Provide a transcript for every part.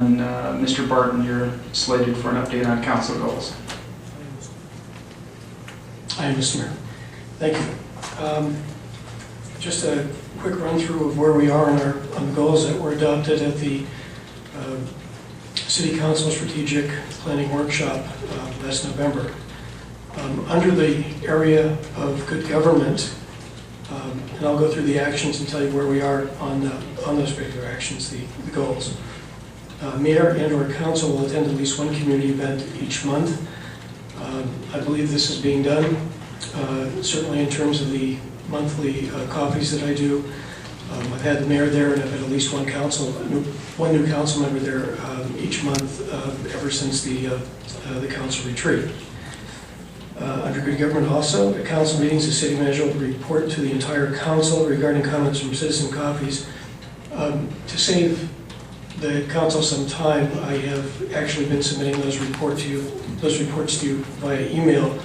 And Mr. Barton, you're slated for an update on council goals. Hi, Mr. Mayor. Thank you. Just a quick run through of where we are on the goals that were adopted at the City Council Strategic Planning Workshop last November. Under the area of good government, and I'll go through the actions and tell you where we are on those particular actions, the goals. Mayor and/or council will attend at least one community event each month. I believe this is being done, certainly in terms of the monthly coffees that I do. I've had the mayor there, and I've had at least one new council member there each month ever since the council retreat. Under good government also, at council meetings, the city manager will report to the entire council regarding comments from citizen coffees. To save the council some time, I have actually been submitting those reports to you via email.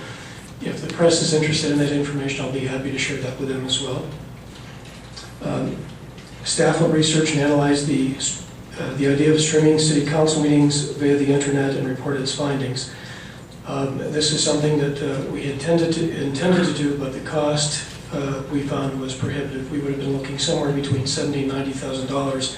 If the press is interested in that information, I'll be happy to share that with them as well. Staff will research and analyze the idea of streaming city council meetings via the internet and report its findings. This is something that we intended to do, but the cost we found was prohibitive. We would have been looking somewhere between $70,000 and $90,000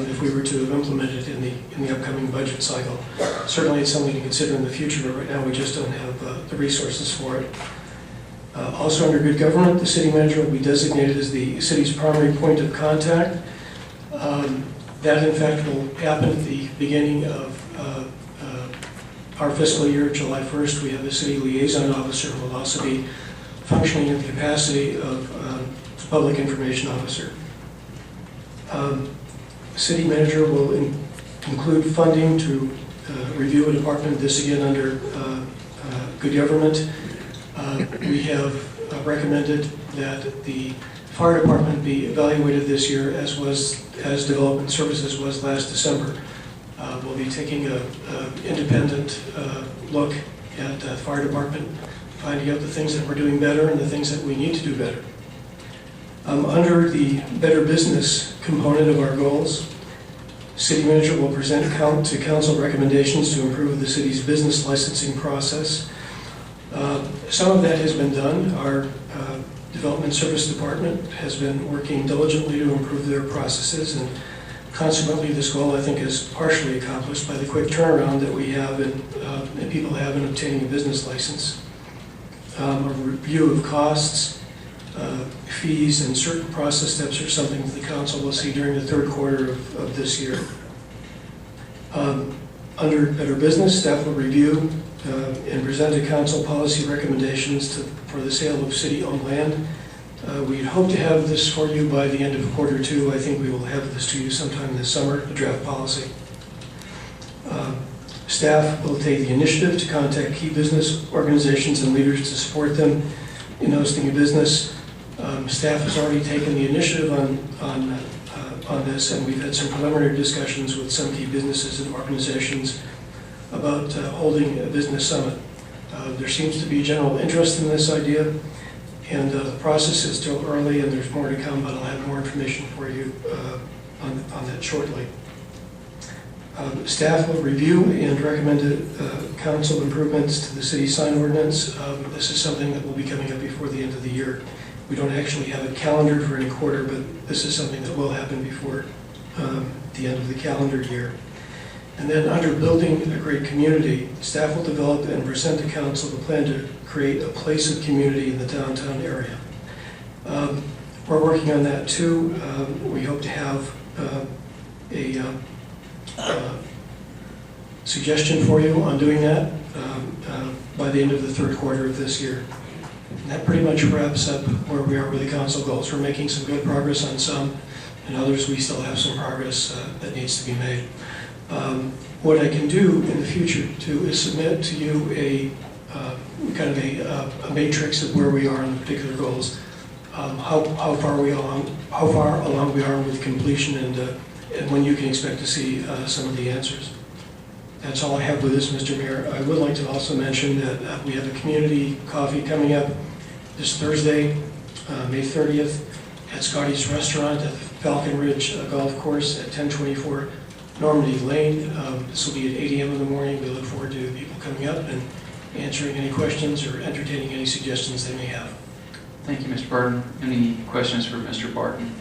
if we were to have implemented it in the upcoming budget cycle. Certainly it's something to consider in the future, but right now we just don't have the resources for it. Also under good government, the city manager will be designated as the city's primary point of contact. That in fact will happen at the beginning of our fiscal year, July 1st. We have a city liaison officer who will also be functioning in the capacity of public information officer. City manager will include funding to review a department, this again under good government. We have recommended that the fire department be evaluated this year as development services was last December. We'll be taking an independent look at the fire department, finding out the things that we're doing better and the things that we need to do better. Under the better business component of our goals, city manager will present to council recommendations to improve the city's business licensing process. Some of that has been done. Our development service department has been working diligently to improve their processes, and consequently this goal I think is partially accomplished by the quick turnaround that we have and people have in obtaining a business license. A review of costs, fees, and certain process steps are something that the council will see during the third quarter of this year. Under better business, staff will review and present to council policy recommendations for the sale of city-owned land. We hope to have this for you by the end of quarter two. I think we will have this to you sometime this summer, the draft policy. Staff will take the initiative to contact key business organizations and leaders to support them in hosting a business. Staff has already taken the initiative on this, and we've had some preliminary discussions with some key businesses and organizations about holding a business summit. There seems to be general interest in this idea, and the process is still early and there's more to come, but I'll have more information for you on that shortly. Staff will review and recommend council improvements to the city sign ordinance. This is something that will be coming up before the end of the year. We don't actually have it calendared for any quarter, but this is something that will happen before the end of the calendar year. And then under building a great community, staff will develop and present to council the plan to create a place of community in the downtown area. We're working on that too. We hope to have a suggestion for you on doing that by the end of the third quarter of this year. And that pretty much wraps up where we are with the council goals. We're making some good progress on some, and others we still have some progress that needs to be made. What I can do in the future too is submit to you a kind of a matrix of where we are on the particular goals, how far along we are with completion, and when you can expect to see some of the answers. That's all I have with this, Mr. Mayor. I would like to also mention that we have a community coffee coming up this Thursday, May 30th, at Scotty's Restaurant at the Falcon Ridge Golf Course at 1024 Normandy Lane. This will be at 8 a.m. in the morning. We look forward to people coming up and answering any questions or entertaining any suggestions they may have. Thank you, Mr. Barton. Any questions for Mr. Barton?